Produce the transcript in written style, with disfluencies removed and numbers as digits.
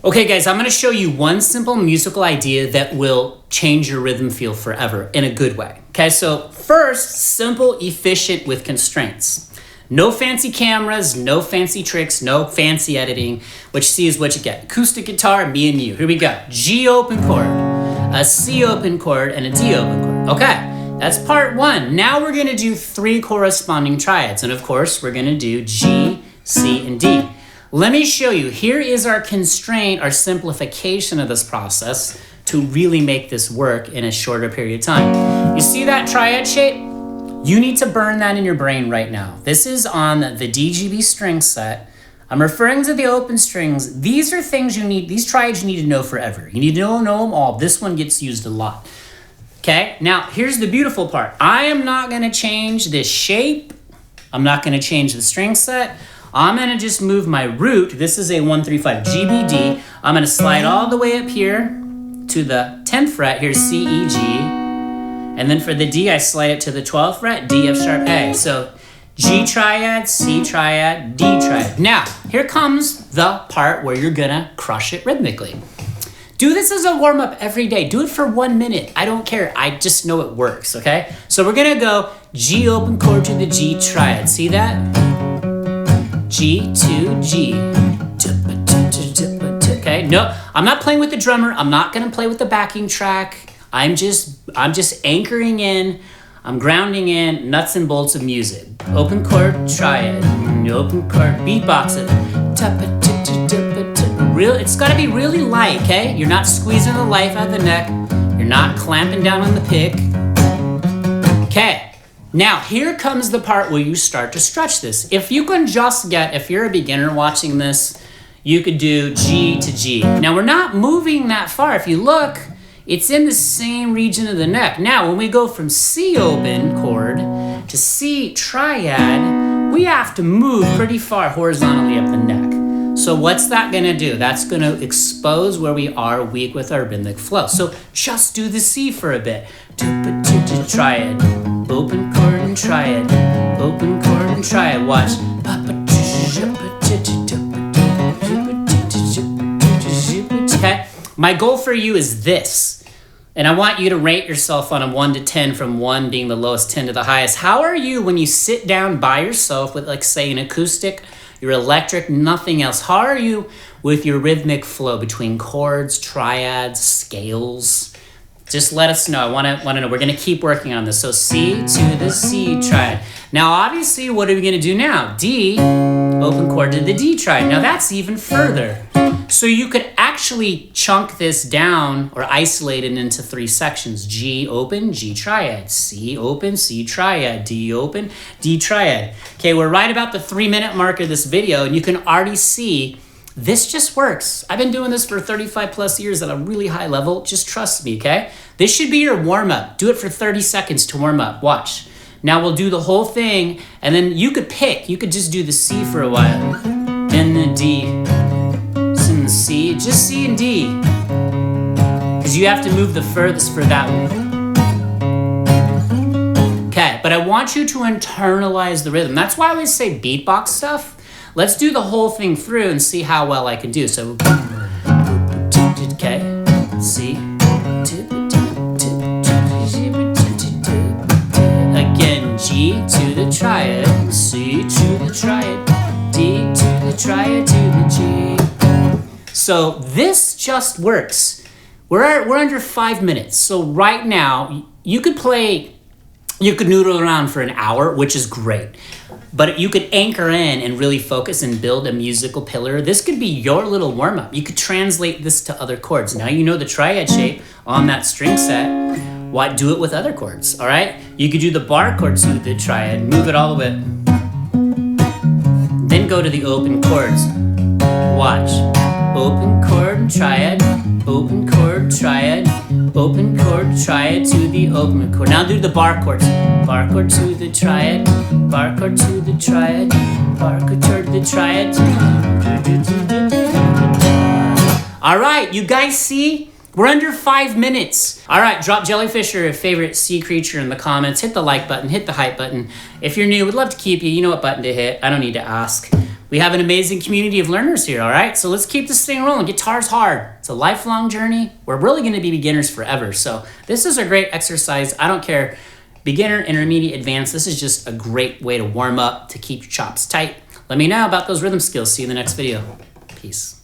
Okay guys, I'm gonna show you one simple musical idea that will change your rhythm feel forever in a good way. Okay, so first, simple, efficient with constraints. No fancy cameras, no fancy tricks, no fancy editing. What you see is what you get. Acoustic guitar, me and you. Here we go. G open chord, a C open chord, and a D open chord. Okay, that's part one. Now we're gonna do 3 corresponding triads. And of course, we're gonna do G, C, and D. Let me show you. Here is our constraint, our simplification of this process to really make this work in a shorter period of time. You see that triad shape? You need to burn that in your brain right now. This is on the DGB string set. I'm referring to the open strings. These are things you need, these triads you need to know forever. You need to know them all. This one gets used a lot. Okay, now here's the beautiful part. I am not gonna change this shape. I'm not gonna change the string set. I'm gonna just move my root. This is a 1-3-5 GBD. I'm gonna slide all the way up here to the 10th fret. Here's C, E, G. And then for the D, I slide it to the 12th fret, D, F sharp, A. So G triad, C triad, D triad. Now, here comes the part where you're gonna crush it rhythmically. Do this as a warm-up every day. Do it for 1 minute. I don't care. I just know it works, okay? So we're gonna go G open chord to the G triad. See that? G to G. Okay, no, I'm not playing with the drummer. I'm not gonna play with the backing track. I'm just anchoring in, I'm grounding in nuts and bolts of music. Open chord, triad, open chord, beatbox it. It's gotta be really light, okay? You're not squeezing the life out of the neck. You're not clamping down on the pick. Okay. Now, here comes the part where you start to stretch this. If you can just get, if you're a beginner watching this, you could do G to G. Now, we're not moving that far. If you look, it's in the same region of the neck. Now, when we go from C open chord to C triad, we have to move pretty far horizontally up the neck. So what's that gonna do? That's gonna expose where we are weak with our rhythmic flow. So just do the C for a bit. Triad, open chord and triad, open chord and triad. Watch. Okay, my goal for you is this, and I want you to rate yourself on a 1 to 10, from 1 being the lowest, 10 to the highest. How are you when you sit down by yourself with, like, say, an acoustic, your electric, nothing else? How are you with your rhythmic flow between chords, triads, scales? Just let us know. I want to know. We're going to keep working on this. So C to the C triad. Now, obviously, what are we going to do now? D, open chord to the D triad. Now, that's even further. So you could actually chunk this down or isolate it into 3 sections. G open, G triad. C open, C triad. D open, D triad. Okay, we're right about the 3-minute mark of this video, and you can already see this just works. I've been doing this for 35 plus years at a really high level. Just trust me, okay? This should be your warm-up. Do it for 30 seconds to warm up. Watch. Now we'll do the whole thing, and then you could pick. You could just do the C for a while, and the D, and the C, just C and D, because you have to move the furthest for that one. Okay, but I want you to internalize the rhythm. That's why I always say beatbox stuff. Let's do the whole thing through and see how well I can do. So, okay, C. Again, G to the triad, C to the triad, D to the triad to the G. So this just works. We're under 5 minutes. So right now, you could noodle around for an hour, which is great. But you could anchor in and really focus and build a musical pillar. This could be your little warm-up. You could translate this to other chords. Now you know the triad shape on that string set. Why do it with other chords, all right? You could do the bar chord to the triad, move it all the way. Then go to the open chords. Watch. Open chord, triad, open chord, triad, open chord, triad to the open chord. Now do the bar chords. Bar chord to the triad, bar chord to the triad, bar chord to the triad. All right, you guys see? We're under 5 minutes. All right, drop jellyfish or your favorite sea creature in the comments. Hit the like button, hit the hype button. If you're new, we'd love to keep you. You know what button to hit. I don't need to ask. We have an amazing community of learners here, all right? So let's keep this thing rolling. Guitar's hard. It's a lifelong journey. We're really gonna be beginners forever. So this is a great exercise. I don't care, beginner, intermediate, advanced. This is just a great way to warm up, to keep your chops tight. Let me know about those rhythm skills. See you in the next video. Peace.